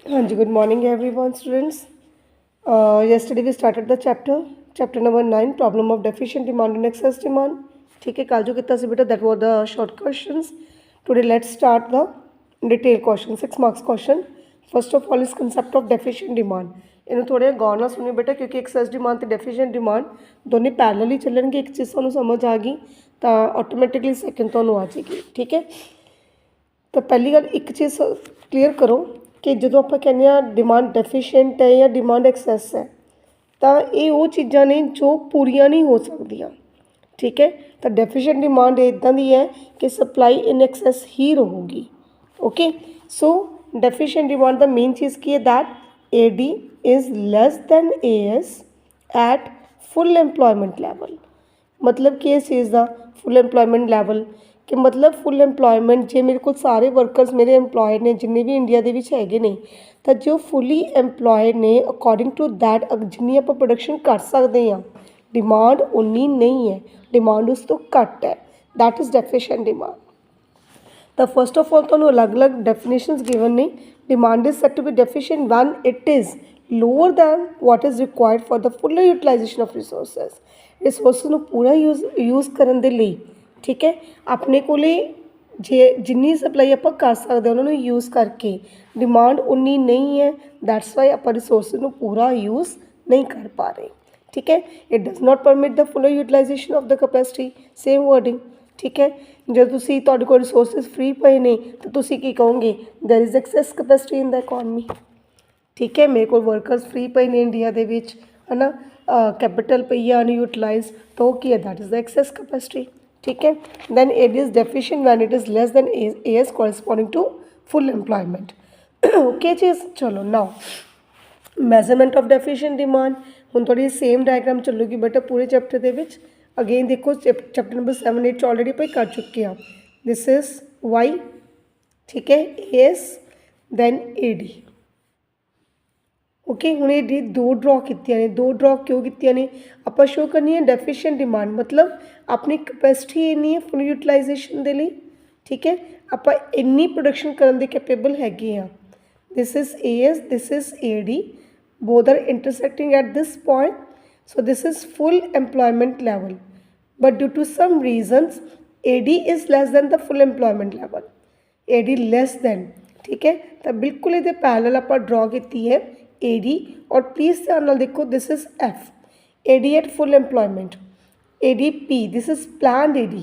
हाँ जी, good morning everyone students. Yesterday we started the chapter number 9, problem of deficient demand and excess demand. ठीक है, कल जो कितना सी बेटा that were the short questions. Today let's start the detailed question, 6 marks question. First of all is concept of deficient demand. ਇਹਨੂੰ ਥੋੜ੍ਹਾ ਗੌਰ ਨਾਲ ਸੁਣਿਓ ਬੇਟਾ, ਕਿਉਂਕਿ ਐਕਸੈਸ ਡਿਮਾਂਡ ਤੇ ਡੈਫੀਸ਼ੀਐਂਟ ਡਿਮਾਂਡ ਦੋਨੇ ਪੈਰਲਲ ਹੀ ਚੱਲਣਗੇ. ਇੱਕ ਚੀਜ਼ ਤੁਹਾਨੂੰ ਸਮਝ ਆ ਗਈ ਤਾਂ ਆਟੋਮੈਟਿਕਲੀ ਸੈਕਿੰਡ ਤੁਹਾਨੂੰ ਆ ਜਾਏਗੀ. ਠੀਕ ਹੈ, ਤਾਂ ਪਹਿਲੀ ਗੱਲ ਇੱਕ ਚੀਜ਼ ਕਲੀਅਰ ਕਰੋ ਕਿ ਜਦੋਂ ਆਪਾਂ ਕਹਿੰਦੇ ਹਾਂ ਡਿਮਾਂਡ ਡੈਫੀਸ਼ੀਐਂਟ ਹੈ ਜਾਂ ਡਿਮਾਂਡ ਐਕਸੈਸ ਹੈ, ਤਾਂ ਇਹ ਉਹ ਚੀਜ਼ਾਂ ਨੇ ਜੋ ਪੂਰੀਆਂ ਨਹੀਂ ਹੋ ਸਕਦੀਆਂ. ਠੀਕ ਹੈ, ਤਾਂ ਡੈਫੀਸ਼ੀਐਂਟ ਡਿਮਾਂਡ ਇੱਦਾਂ ਦੀ ਹੈ ਕਿ ਸਪਲਾਈ ਇਨ ਐਕਸੈਸ ਹੀ ਰਹੂਗੀ. ਓਕੇ, ਸੋ ਡੈਫੀਸ਼ੀਐਂਟ ਡਿਮਾਂਡ ਦਾ ਮੇਨ ਚੀਜ਼ ਕੀ ਹੈ? That AD is less than AS at full employment level. ਮਤਲਬ ਕਿ ਇਸ ਚੀਜ਼ ਦਾ ਫੁੱਲ ਐਮਪਲੋਇਮੈਂਟ ਲੈਵਲ ਕਿ ਮਤਲਬ ਫੁੱਲ ਐਮਪਲੋਇਮੈਂਟ ਜੇ ਮੇਰੇ ਕੋਲ ਸਾਰੇ ਵਰਕਰਸ ਮੇਰੇ ਐਮਪਲੋਇਡ ਨੇ ਜਿੰਨੇ ਵੀ ਇੰਡੀਆ ਦੇ ਵਿੱਚ ਹੈਗੇ ਨੇ, ਤਾਂ ਜੋ ਫੁੱਲੀ ਐਮਪਲੋਇਡ ਨੇ ਅਕੋਰਡਿੰਗ ਟੂ ਦੈਟ ਜਿੰਨੀ ਆਪਾਂ ਪ੍ਰੋਡਕਸ਼ਨ ਕਰ ਸਕਦੇ ਹਾਂ, ਡਿਮਾਂਡ ਉਨੀ ਨਹੀਂ ਹੈ, ਡਿਮਾਂਡ ਉਸ ਤੋਂ ਘੱਟ ਹੈ. That is deficient demand. ਤਾਂ ਫਸਟ ਆਫ ਆਲ ਤੁਹਾਨੂੰ ਅਲੱਗ-ਅਲੱਗ ਡੈਫੀਨੇਸ਼ਨਸ ਗਿਵਨ ਨੇ. Demand is said to be deficient when it is lower than what is required for the full utilisation of resources. Resource ਨੂੰ ਪੂਰਾ ਯੂਜ਼ ਕਰਨ ਦੇ ਲਈ, ਠੀਕ ਹੈ, ਆਪਣੇ ਕੋਲੇ ਜੇ ਜਿੰਨੀ ਸਪਲਾਈ ਆਪਾਂ ਕਰ ਸਕਦੇ ਉਹਨਾਂ ਨੂੰ ਯੂਜ਼ ਕਰਕੇ ਡਿਮਾਂਡ ਉਨੀ ਨਹੀਂ ਹੈ. ਦੈਟਸ ਵਾਈ ਆਪਾਂ ਰਿਸੋਰਸ ਨੂੰ ਪੂਰਾ ਯੂਜ਼ ਨਹੀਂ ਕਰ ਪਾ ਰਹੇ. ਠੀਕ ਹੈ, it does not permit the full utilisation of the capacity. Same wording. ਠੀਕ ਹੈ, ਜਦੋਂ ਤੁਸੀਂ ਤੁਹਾਡੇ ਕੋਲ ਰਿਸੋਰਸਿਸ ਫ੍ਰੀ ਪਏ ਨੇ ਤਾਂ ਤੁਸੀਂ ਕੀ ਕਹੋਗੇ? There is excess capacity in the economy. ਠੀਕ ਹੈ, ਮੇਰੇ ਕੋਲ ਵਰਕਰਸ ਫ੍ਰੀ ਪਏ ਨੇ ਇੰਡੀਆ ਦੇ ਵਿੱਚ, ਹੈ ਨਾ, ਕੈਪੀਟਲ ਪਈ ਆ ਅਨਯੂਟੀਲਾਈਜ਼, ਤਾਂ ਉਹ ਕੀ ਹੈ? That is the excess capacity. ठीक है, then it is deficient when it is less than AS corresponding to full employment. okay चीज़, चलो now measurement of deficient demand. ਹੁਣ थोड़ी सेम डायग्राम ਚੱਲੂਗੀ ਬੇਟਾ ਪੂਰੇ ਚੈप्टर ਦੇ ਵਿੱਚ. अगेन देखो चैप्टर नंबर 7 8 ऑलरेडी ਆਪਾਂ ਕਰ ਚੁੱਕੇ ਹਾਂ. दिस इज Y, ठीक है, AS then AD. ਓਕੇ, ਹੁਣ ਇਹ ਦੋ ਡਰॉ ਕੀਤੀਆਂ ਨੇ. ਦੋ ਡਰॉ ਕਿਉਂ ਕੀਤੀਆਂ ਨੇ? ਆਪਾਂ ਸ਼ੋ ਕਰਨੀ ਹੈ ਡੈਫੀਸ਼ੀਐਂਟ ਡਿਮਾਂਡ, ਮਤਲਬ ਆਪਣੀ ਕਪੈਸਿਟੀ ਇੰਨੀ ਹੈ ਫੁੱਲ ਯੂਟੀਲਾਈਜੇਸ਼ਨ ਦੇ ਲਈ. ਠੀਕ ਹੈ, ਆਪਾਂ ਇੰਨੀ ਪ੍ਰੋਡਕਸ਼ਨ ਕਰਨ ਦੇ ਕੈਪੇਬਲ ਹੈਗੇ ਹਾਂ. This is AS, this is AD, both are intersecting at this point. So this is full employment level, but due to some reasons AD is less than the full employment level. AD less than. ठीक है, तो बिल्कुल ये parallel ਆਪਾਂ draw ਕੀਤੀ है AD. और please ध्यान नाल देखो, this is F, AD at full employment, ADP, this is plan AD.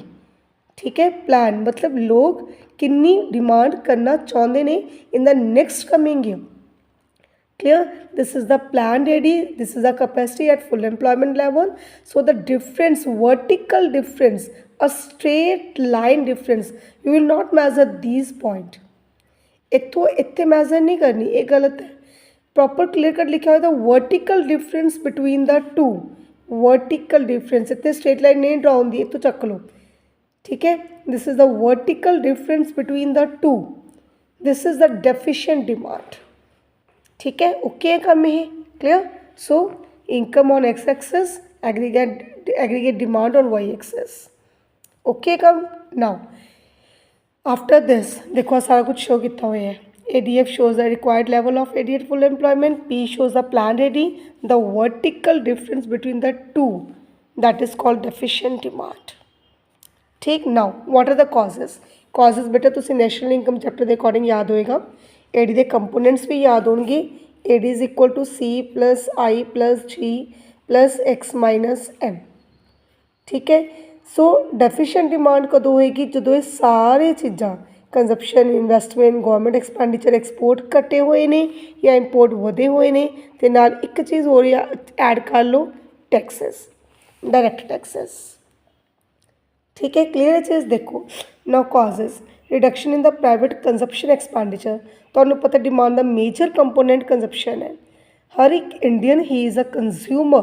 ठीक है, प्लान मतलब लोग कितनी डिमांड करना चाहते हैं in the next coming year. clear, this is the planned AD, this is the capacity at full employment level. So the difference, vertical difference, a straight line difference, you will not measure these point. इतो इतने major नहीं करनी, ये गलत है. Proper clear cut लिखा हुआ था vertical difference between the two. Vertical difference इतने स्ट्रेट लाइन नहीं ड्रॉ होंगी, ये तो चक लो. ठीक है, this is the vertical difference between the two. This is the deficient demand. ठीक है, ओके है काम ये clear. So income on X axis, aggregate demand on Y axis. Okay काम. नाउ आफ्टर दिस देखो सारा कुछ शो कितना हुआ है. ADF shows the required level of AD at full employment. P shows the planned AD. The vertical difference between the two, that is called deficient demand. ठीक. now what are the causes? Causes बेटा तुसी national income chapter के according याद होएगा. AD के components भी याद होंगे. AD is equal to C plus I plus G plus X minus M. ठीक है, सो डेफिशिएंट डिमांड कदों होएगी? जो ये सारे चीज़ां consumption, investment, government expenditure, export घटे हुए ने या इंपोर्ट वधे हुए ने, ते नाल एक चीज़ हो रही है ऐड कर लो, टैक्सेस, डायरैक्ट टैक्सेस. ठीक है, क्लियर है चीज़. देखो now causes, reduction in the private consumption expenditure. तुहानूं पता डिमांड दा मेजर कंपोनेंट कंजप्शन है. हर एक Indian he is a consumer.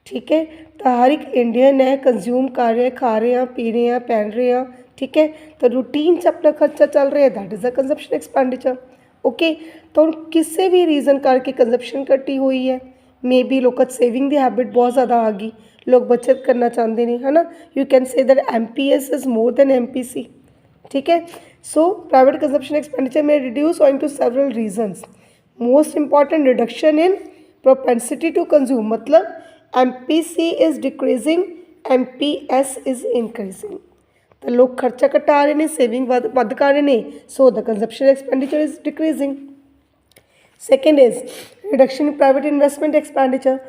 ठीक है, तो हर एक इंडियन है कंज्यूम कर रहे हैं, खा रहे हैं, पी रहे हैं, पहन रहे हैं. ठीक है, तो रूटीन से अपना खर्चा चल रहा है, that is the consumption expenditure. Okay, तो किसी भी रीज़न करके कंजप्शन घटी हुई है. मे बी लोग सेविंग की हैबिट बहुत ज़्यादा आ गई, लोग बचत करना चाहते हैं, है ना. You can say that MPS is more than MPC. ठीक है, सो प्राइवेट कंजप्शन एक्सपेंडिचर में reduce owing to several reasons. Most important reduction in propensity to consume, मतलब MPC is decreasing, MPS is increasing. तो लोग खर्चा घटा रहे हैं, सेविंग वध कर रहे हैं, so the consumption expenditure is decreasing. Second is reduction in private investment expenditure.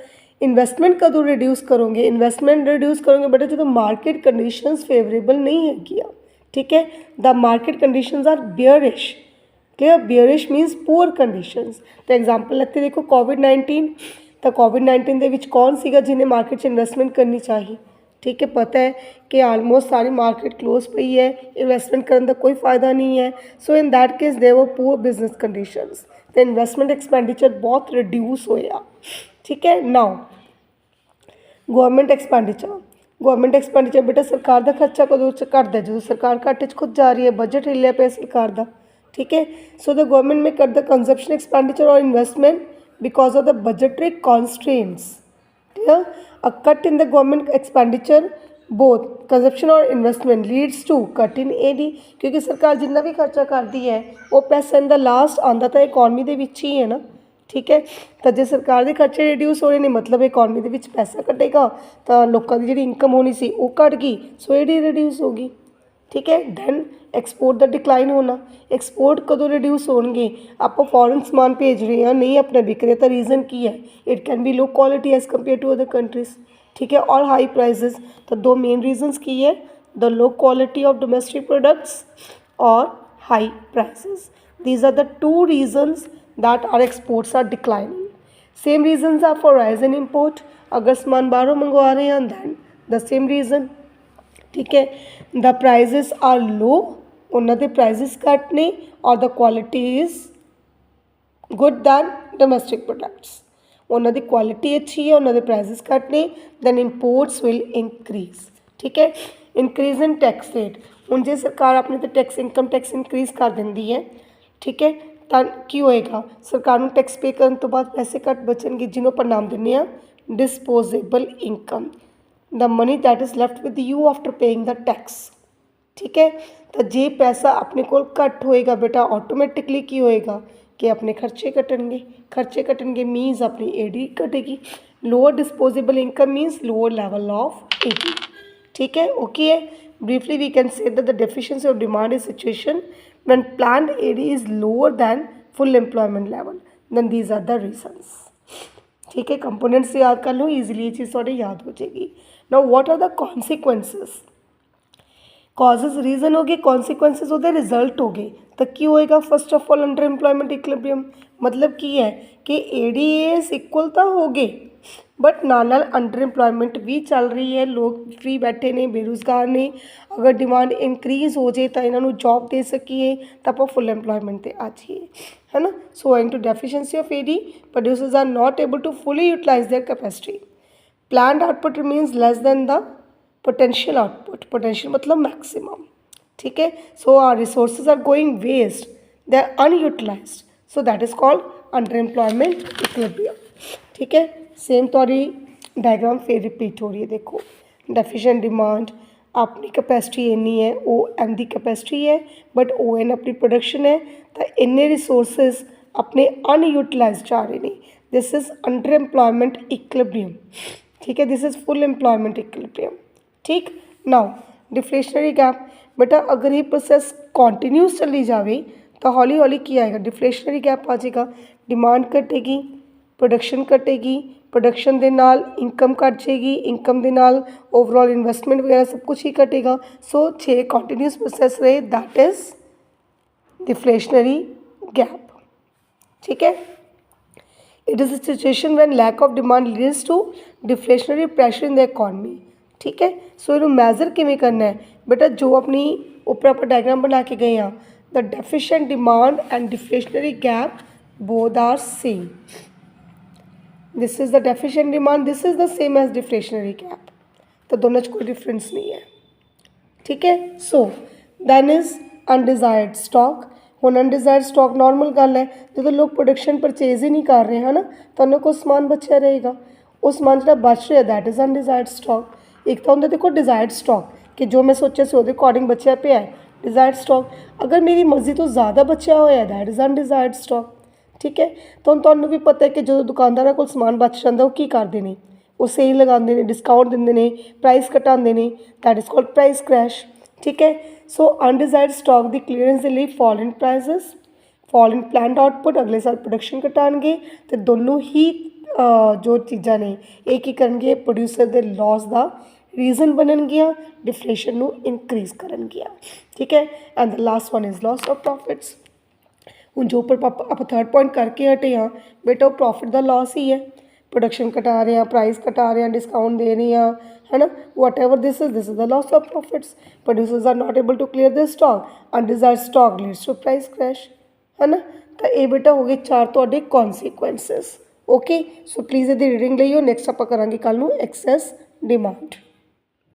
Investment कदों रिड्यूस करोगे, इन्वेस्टमेंट रिड्यूस करोगे बेटा जो मार्केट कंडीशंस फेवरेबल नहीं है, ठीक है। The market conditions are bearish, clear, bearish means poor conditions. तो एग्जाम्पल लगते देखो कोविड-19, तो कोविड-19 ਦੇ ਵਿੱਚ कौन ਸੀਗਾ जिन्हें मार्केट 'ਚ इन्वेस्टमेंट करनी चाहिए, ठीक है। पता है कि आलमोस्ट सारी मार्केट क्लोज पई है, इन्वेस्टमेंट करने का कोई फ़ायदा नहीं है। So in that case there were poor business conditions, तो इन्वेस्टमेंट एक्सपेंडिचर बहुत रिड्यूस होया, ठीक है। नाउ गवर्नमेंट एक्सपेंडिचर बेटा सरकार का खर्चा कदों घटदा, जो सरकार घाटे 'ਚ खुद जा रही है, बजट हिलिया पिया सरकार का, ठीक है। सो द गवर्नमेंट में कर द कंजप्शन एक्सपेंडिचर और investment because of the budgetary constraints, clear, a cut in the government expenditure both consumption और investment leads to cut in AD, क्योंकि सरकार जितना भी खर्चा करती है वो पैसा इन द लास्ट आंदा तो इकॉनमी ਦੇ ਵਿੱਚ ਹੀ है ना, ठीक है। तो जे सरकार के खर्चे रिड्यूस हो रहे हैं मतलब इकॉनमी ਦੇ ਵਿੱਚ पैसा घटेगा, तो लोगों की जी इनकम होनी सी वो घट गई, सो एडी रिड्यूस होगी, ठीक है। दैन एक्सपोर्ट का डिक्लाइन होना, एक्सपोर्ट कदों रिड्यूस होंगे, आप फॉरन समान भेज रहे हैं नहीं अपना बिक रहे, तो रीज़न की है, it can be low quality as compare to other countries, ठीक है, और हाई प्राइजेस। तो दो मेन रीजन्स की है, the low quality of domestic products और high prices, these are the two reasons that are exports are declining. Same reasons are for rise in import, अगर समान बाहरों मंगवा रहे हैं दैन द सेम रीज़न, ठीक है। द प्राइजेस आर लो, उन्होंने prices घट ने, और the quality is good than domestic products, उन्होंने क्वालिटी अच्छी है, उन्होंने प्राइजेस घट ने, दैन इंपोर्ट्स विल इंक्रीज, ठीक है। इंक्रीज इन टैक्स रेट, हूँ जो सरकार अपने तो टैक्स इनकम टैक्स इंक्रीज कर देंगी है, ठीक है, तो की होएगा सरकार को टैक्स पे करने तो बाद पैसे घट बचनगे, जिन्हों पर नाम दें disposable income, the money that is left with you after paying the tax, ठीक है। तो जे पैसा अपने को घट होएगा बेटा ऑटोमैटिकली की होएगा कि अपने खर्चे घटनगे मीनस अपनी एडी घटेगी, lower disposable income means lower level of AD, ठीक है। ओके है, briefly we can say that the deficiency of demand is situation when planned AD is lower than full employment level, than these are the reasons, ठीक है। Components याद कर लो, easily ये चीज़ थोड़ी याद हो जाएगी। Now what are the consequences, causes reason हो गए, कॉन्सिक्वेंसेज हो गए, रिजल्ट हो गए, तो की होएगा first of all under employment equilibrium, मतलब की है कि एडीएस इक्वल तो हो गए बट नाल अंडर एम्प्लॉयमेंट भी चल रही है, लोग फ्री बैठे ने, बेरोजगार ने, अगर डिमांड इनक्रीज हो जाए तो इन्हों जॉब दे सकीए तो आप फुल एम्प्लॉयमेंट पर आ जाइए, है ना। So owing to deficiency of AD producers are not able to fully utilise their capacity, planned output remains less than the potential output, potential मतलब मैक्सिमम, ठीक है। So our resources are going waste, they are unutilised, so that is called under employment equilibrium, ठीक है। Same तौरी diagram फिर repeat हो रही है, देखो डेफिशिएंट डिमांड, अपनी कैपेसिटी इन्नी है, ओ एन की कैपेसिटी है बट ओ एन अपनी प्रोडक्शन है, तो इन्ने रिसोर्सेज अपने अनयूटिलाइज जा रहे हैं, this is under employment equilibrium, ठीक है, this is full employment equilibrium, ठीक। नाउ डिफ्लेशनरी गैप, बेटा अगर ये प्रोसेस कॉन्टीन्यूस चली जाए तो हौली हौली की आएगा, डिफ्लेशनरी गैप आ जाएगा, डिमांड घटेगी, प्रोडक्शन घटेगी, प्रोडक्शन के नाल इनकम घट जाएगी, इनकम के नाल ओवरऑल इन्वेस्टमेंट वगैरह सब कुछ ही घटेगा, सो 6 कॉन्टीन्यूस प्रोसेस रहे, दैट इज़ डिफ्लेशनरी गैप, ठीक है। It is a situation when lack of demand leads to deflationary pressure in the economy, ठीक है। सो इन्हों मैजर किमें करना है बेटा, जो अपनी ऊपर आप डायग्राम बना के गए हैं, the deficient demand and deflationary gap both are same, this is the deficient demand, this is the same as deflationary gap, तो दोनों कोई डिफरेंस नहीं है, ठीक है। So than is undesired stock, हुण अनडिजायर्ड स्टॉक नॉर्मल गल है, जो लोग प्रोडक्शन परचेज ही नहीं कर रहे हैं ना, तो उन्होंने को समान बचा रहेगा, वो समान जो बच रहा दैट इज़ अनडिजायर्ड स्टॉक। एक तो होंगे देखो डिजायर्ड स्टॉक कि जो मैं सोचा से वो अकॉर्डिंग बचा पे है डिजायर्ड स्टॉक, अगर मेरी मर्जी तो ज़्यादा बचा हुआ है दैट इज़ अनडिजायर्ड स्टॉक, ठीक है। तो ਹੁਣ ਤੁਹਾਨੂੰ ਵੀ ਪਤਾ ਹੈ ਕਿ ਜਦੋਂ ਦੁਕਾਨਦਾਰਾਂ ਕੋਲ ਸਮਾਨ ਬਚ ਜਾਂਦਾ ਉਹ ਕੀ ਕਰਦੇ ਨੇ, ਉਹ ਸੇਲ ਲਗਾਉਂਦੇ ਨੇ, ਡਿਸਕਾਊਂਟ ਦਿੰਦੇ ਨੇ, ਪ੍ਰਾਈਸ ਘਟਾਉਂਦੇ ਨੇ, that is called price crash. ਠੀਕ ਹੈ। ਸੋ ਅਨਡਿਜ਼ਾਇਰਡ ਸਟਾਕ ਦੀ ਕਲੀਅਰੈਂਸ ਦੇ ਲਈ ਫਾਲ ਇਨ ਪ੍ਰਾਈਸਿਸ, ਫਾਲ ਇਨ ਪਲਾਨਡ ਆਊਟਪੁੱਟ, ਅਗਲੇ ਸਾਲ ਪ੍ਰੋਡਕਸ਼ਨ ਘਟਾਉਣਗੇ ਅਤੇ ਦੋਨੋਂ ਹੀ ਜੋ ਚੀਜ਼ਾਂ ਨੇ ਇਹ ਕੀ ਕਰਨਗੇ, ਪ੍ਰੋਡਿਊਸਰ ਦੇ ਲੋਸ ਦਾ ਰੀਜ਼ਨ ਬਣਨਗੀਆਂ, ਡਿਫਲੇਸ਼ਨ ਨੂੰ ਇਨਕਰੀਜ਼ ਕਰਨਗੀਆਂ। ਠੀਕ ਹੈ। And the last one is loss of profits. ਹੁਣ ਜੋ ਪਰ ਆਪਾਂ ਥਰਡ ਪੁਆਇੰਟ ਕਰਕੇ ਹਟੇ ਹਾਂ ਬੇਟਾ, ਉਹ ਪ੍ਰੋਫਿਟ ਦਾ ਲਾਸ ਹੀ ਹੈ। ਪ੍ਰੋਡਕਸ਼ਨ ਘਟਾ ਰਹੇ ਹਾਂ, ਪ੍ਰਾਈਸ ਘਟਾ ਰਹੇ ਹਾਂ, ਡਿਸਕਾਊਂਟ ਦੇ ਰਹੇ ਹਾਂ, ਹੈ ਨਾ, whatever this is the loss of profits. Producers are not able to clear this stock, undesired stock leads to price crash, ਹੈ ਨਾ। ਤਾਂ ਇਹ ਬੇਟਾ ਹੋ ਗਏ 4 ਤੁਹਾਡੇ ਕੌਨਸੀਕੁਐਂਸਿਸ। ਓਕੇ, ਸੋ ਪਲੀਜ਼ ਇਹਦੀ ਰੀਡਿੰਗ ਲਈਓ। ਨੈਕਸਟ ਆਪਾਂ ਕਰਾਂਗੇ ਕੱਲ੍ਹ ਨੂੰ ਐਕਸੈਸ ਡਿਮਾਂਡ।